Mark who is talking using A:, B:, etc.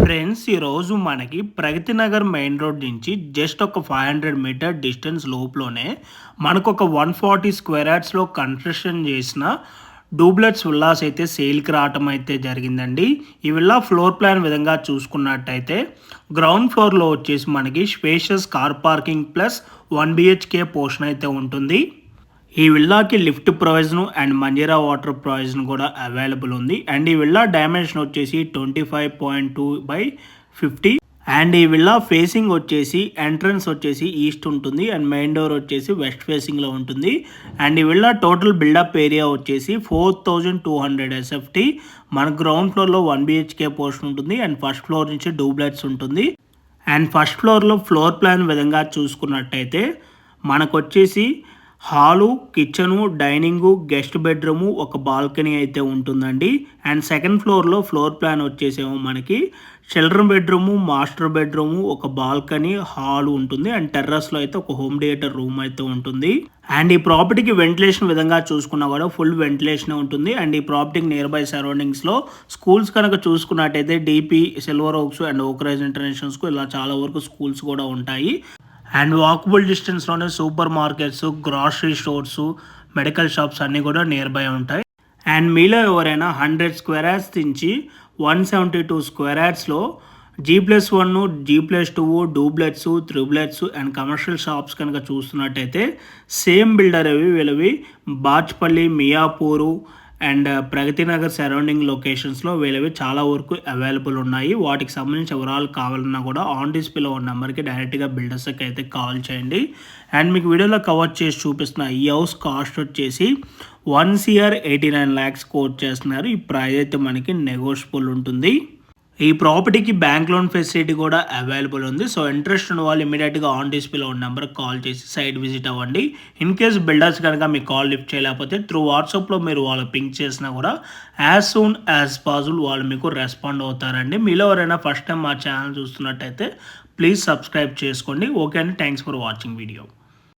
A: Friends ఈరోజు మనకి Pragathi Nagar main road నుంచి జస్ట్ ఒక 500 మీటర్ డిస్టెన్స్ లోపులోనే మనకు ఒక 140 స్క్వేర్ యార్డ్స్లో కన్స్ట్రక్షన్ చేసిన డూప్లెక్స్ విల్లాస్ అయితే సేల్కి రావటం అయితే జరిగిందండి. ఈ విల్లా ఫ్లోర్ ప్లాన్ విధంగా చూసుకున్నట్టయితే గ్రౌండ్ ఫ్లోర్లో వచ్చేసి మనకి spacious car parking plus 1 BHK portion అయితే ఉంటుంది. ఈ విల్లాకి lift provision and Manjira water provision కూడా అవైలబుల్ ఉంది. అండ్ ఈ విల్లా డైమెన్షన్ వచ్చేసి 25.2/50 అండ్ ఈ విల్లా ఫేసింగ్ వచ్చేసి ఎంట్రన్స్ వచ్చేసి ఈస్ట్ ఉంటుంది అండ్ మెయిన్ డోర్ వచ్చేసి వెస్ట్ ఫేసింగ్లో ఉంటుంది. అండ్ ఈ విల్లా టోటల్ బిల్డప్ ఏరియా వచ్చేసి 4200 SFT. మన గ్రౌండ్ ఫ్లోర్లో 1 BHK పోర్షన్ ఉంటుంది అండ్ ఫస్ట్ ఫ్లోర్ నుంచి డూప్లెక్స్ ఉంటుంది. అండ్ ఫస్ట్ ఫ్లోర్లో ఫ్లోర్ ప్లాన్ విధంగా చూసుకున్నట్టయితే మనకు వచ్చేసి hall, kitchen, dining, guest bedroom, ఒక బాల్కనీ అయితే ఉంటుందండి. అండ్ సెకండ్ ఫ్లోర్లో ఫ్లోర్ ప్లాన్ వచ్చేసేమో మనకి చిల్డ్రన్ బెడ్రూము, మాస్టర్ బెడ్రూము, ఒక బాల్కనీ, హాల్ ఉంటుంది. అండ్ టెర్రస్లో అయితే ఒక హోమ్ థియేటర్ రూమ్ అయితే ఉంటుంది. అండ్ ఈ ప్రాపర్టీకి వెంటిలేషన్ విధంగా చూసుకున్నా కూడా ఫుల్ వెంటిలేషన్ ఉంటుంది. అండ్ ఈ ప్రాపర్టీకి నియర్ బై సరౌండింగ్స్లో స్కూల్స్ కనుక చూసుకున్నట్టయితే DP, Silver Oaks and Oakridge international school ఇలా చాలా వరకు స్కూల్స్ కూడా ఉంటాయి. అండ్ వాకబుల్ డిస్టెన్స్లోనే super markets, grocery stores, medical shops అన్నీ కూడా నియర్ బై ఉంటాయి. అండ్ మీలో ఎవరైనా 100 స్క్వేర్ యార్డ్స్ నుంచి 172 స్క్వేర్ యార్డ్స్లో G+1, G+2, డూప్లెక్స్, త్రిబులెట్స్ అండ్ కమర్షియల్ షాప్స్ కనుక చూస్తున్నట్టయితే సేమ్ బిల్డర్ వీళ్ళవి బాచ్పల్లి, మియాపూరు అండ్ ప్రగతి నగర్ సరౌండింగ్ లొకేషన్స్లో వీళ్ళవి చాలా వరకు అవైలబుల్ ఉన్నాయి. వాటికి సంబంధించి వివరాలు కావాలన్నా కూడా ఆన్ డిస్ప్లేలో ఉన్న నెంబర్కి డైరెక్ట్గా బిల్డర్స్కి అయితే కాల్ చేయండి. అండ్ మీకు వీడియోలో కవర్ చేసి చూపిస్తున్న ఈ హౌస్ కాస్ట్ వచ్చేసి 1,89 lakhs కోట్ చేస్తున్నారు. ఈ ప్రైస్ అయితే మనకి నెగోషియబుల్ ఉంటుంది. ఈ ప్రాపర్టీకి బ్యాంక్ లోన్ ఫెసిలిటీ కూడా అవైలబుల్ ఉంది. సో ఇంట్రెస్ట్ ఉన్న వాళ్ళు ఇమీడియట్గా ఆన్ డిస్ప్లేలో ఉన్న నెంబర్కి కాల్ చేసి సైట్ విజిట్ అవ్వండి. ఇన్ కేస్ బిల్డర్స్ కనుక మీ కాల్ లిఫ్ట్ చేయలేకపోతే త్రూ వాట్సాప్లో మీరు వాళ్ళు పింక్ చేసినా కూడా యాజ్ సూన్ యాజ్ పాసిబుల్ వాళ్ళు మీకు రెస్పాండ్ అవుతారండి. మీలో ఎవరైనా ఫస్ట్ టైం మా ఛానల్ చూస్తున్నట్టయితే ప్లీజ్ సబ్స్క్రైబ్ చేసుకోండి. ఓకే అండి, థ్యాంక్స్ ఫర్ వాచింగ్ వీడియో.